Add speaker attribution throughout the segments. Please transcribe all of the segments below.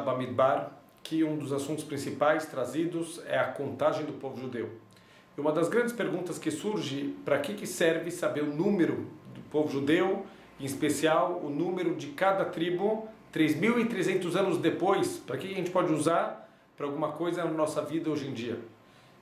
Speaker 1: Parashat Bamidbar, que um dos assuntos principais trazidos é a contagem do povo judeu. E uma das grandes perguntas que surge, para que serve saber o número do povo judeu, em especial o número de cada tribo, 3.300 anos depois, para que a gente pode usar para alguma coisa na nossa vida hoje em dia.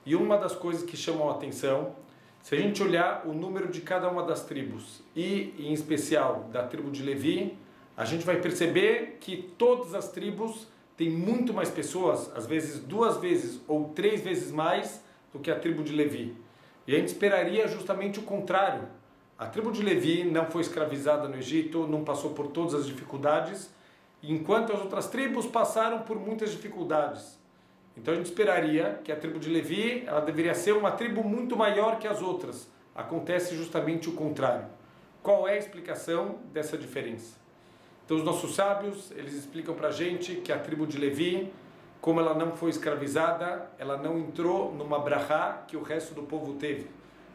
Speaker 1: E uma das coisas que chamam a atenção, se a gente olhar o número de cada uma das tribos, e em especial da tribo de Levi, a gente vai perceber que todas as tribos têm muito mais pessoas, às vezes 2 vezes ou 3 vezes mais do que a tribo de Levi. E a gente esperaria justamente o contrário. A tribo de Levi não foi escravizada no Egito, não passou por todas as dificuldades, enquanto as outras tribos passaram por muitas dificuldades. Então a gente esperaria que a tribo de Levi, ela deveria ser uma tribo muito maior que as outras. Acontece justamente o contrário. Qual é a explicação dessa diferença? Então os nossos sábios, eles explicam para a gente que a tribo de Levi, como ela não foi escravizada, ela não entrou numa brachá que o resto do povo teve.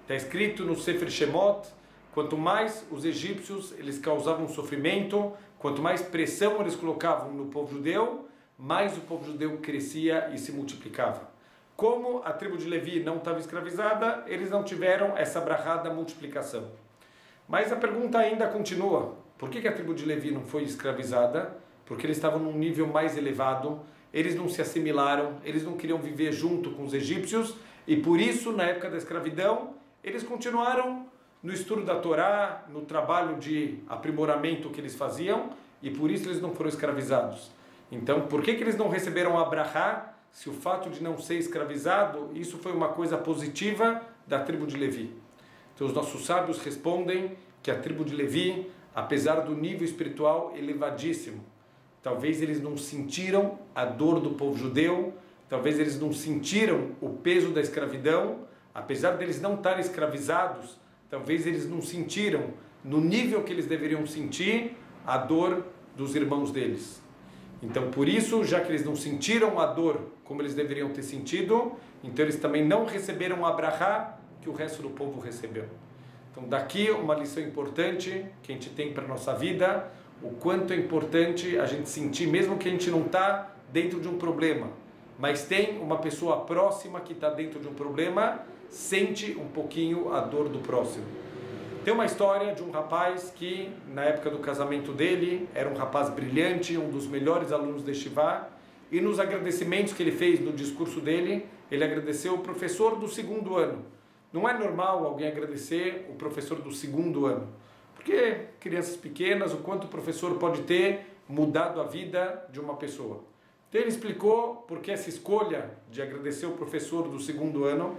Speaker 1: Está escrito no Sefer Shemot, quanto mais os egípcios eles causavam sofrimento, quanto mais pressão eles colocavam no povo judeu, mais o povo judeu crescia e se multiplicava. Como a tribo de Levi não estava escravizada, eles não tiveram essa brachá da multiplicação. Mas a pergunta ainda continua. Por que a tribo de Levi não foi escravizada? Porque eles estavam num nível mais elevado, eles não se assimilaram, eles não queriam viver junto com os egípcios, e por isso, na época da escravidão, eles continuaram no estudo da Torá, no trabalho de aprimoramento que eles faziam, e por isso eles não foram escravizados. Então, por que eles não receberam a brachá, se o fato de não ser escravizado, isso foi uma coisa positiva da tribo de Levi? Então, os nossos sábios respondem que a tribo de Levi, apesar do nível espiritual elevadíssimo, talvez eles não sentiram a dor do povo judeu, talvez eles não sentiram o peso da escravidão, apesar deles não estarem escravizados, talvez eles não sentiram, no nível que eles deveriam sentir, a dor dos irmãos deles. Então, por isso, já que eles não sentiram a dor como eles deveriam ter sentido, então eles também não receberam a brachá que o resto do povo recebeu. Então, daqui uma lição importante que a gente tem para a nossa vida, o quanto é importante a gente sentir, mesmo que a gente não está dentro de um problema, mas tem uma pessoa próxima que está dentro de um problema, sente um pouquinho a dor do próximo. Tem uma história de um rapaz que, na época do casamento dele, era um rapaz brilhante, um dos melhores alunos de Yeshiva, e nos agradecimentos que ele fez no discurso dele, ele agradeceu o professor do 2º ano. Não é normal alguém agradecer o professor do 2º ano, porque crianças pequenas, o quanto o professor pode ter mudado a vida de uma pessoa. Então ele explicou por que essa escolha de agradecer o professor do 2º ano.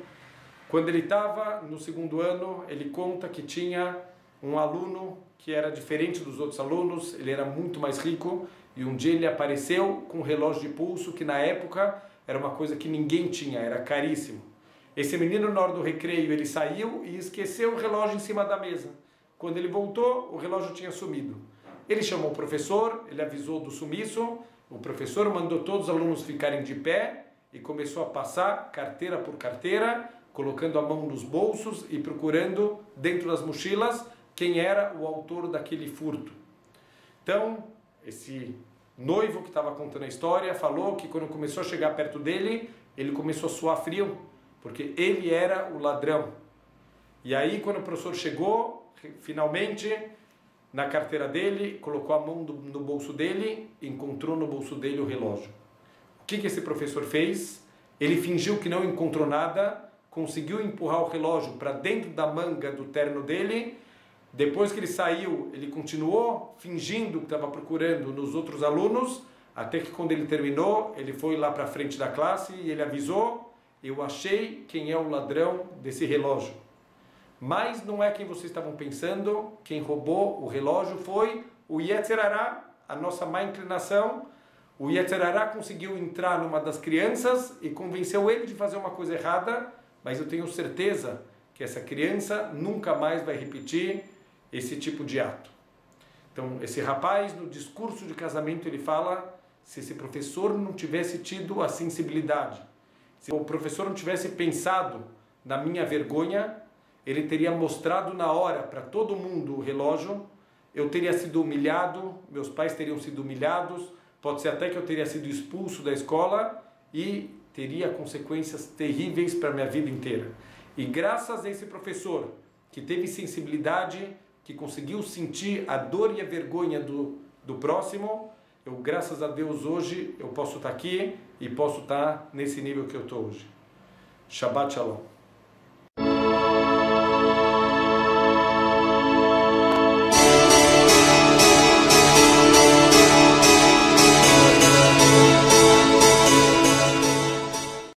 Speaker 1: Quando ele estava no 2º ano, ele conta que tinha um aluno que era diferente dos outros alunos, ele era muito mais rico, e um dia ele apareceu com um relógio de pulso que na época era uma coisa que ninguém tinha, era caríssimo. Esse menino, na hora do recreio, ele saiu e esqueceu o relógio em cima da mesa. Quando ele voltou, o relógio tinha sumido. Ele chamou o professor, ele avisou do sumiço, o professor mandou todos os alunos ficarem de pé e começou a passar carteira por carteira, colocando a mão nos bolsos e procurando dentro das mochilas quem era o autor daquele furto. Então, esse noivo que estava contando a história falou que quando começou a chegar perto dele, ele começou a suar frio, porque ele era o ladrão. E aí, quando o professor chegou, finalmente, na carteira dele, colocou a mão no bolso dele, encontrou no bolso dele o relógio. O que esse professor fez? Ele fingiu que não encontrou nada, conseguiu empurrar o relógio para dentro da manga do terno dele. Depois que ele saiu, ele continuou fingindo que estava procurando nos outros alunos, até que quando ele terminou, ele foi lá para a frente da classe e ele avisou: eu achei quem é o ladrão desse relógio. Mas não é quem vocês estavam pensando, quem roubou o relógio foi o Yetzer Hará, a nossa má inclinação. O Yetzer Hará conseguiu entrar numa das crianças e convenceu ele de fazer uma coisa errada, mas eu tenho certeza que essa criança nunca mais vai repetir esse tipo de ato. Então, esse rapaz, no discurso de casamento, ele fala: se esse professor não tivesse tido a sensibilidade, se o professor não tivesse pensado na minha vergonha, ele teria mostrado na hora para todo mundo o relógio, eu teria sido humilhado, meus pais teriam sido humilhados, pode ser até que eu teria sido expulso da escola e teria consequências terríveis para a minha vida inteira. E graças a esse professor, que teve sensibilidade, que conseguiu sentir a dor e a vergonha do próximo, eu, graças a Deus, hoje eu posso estar aqui e posso estar nesse nível que eu estou hoje. Shabbat Shalom.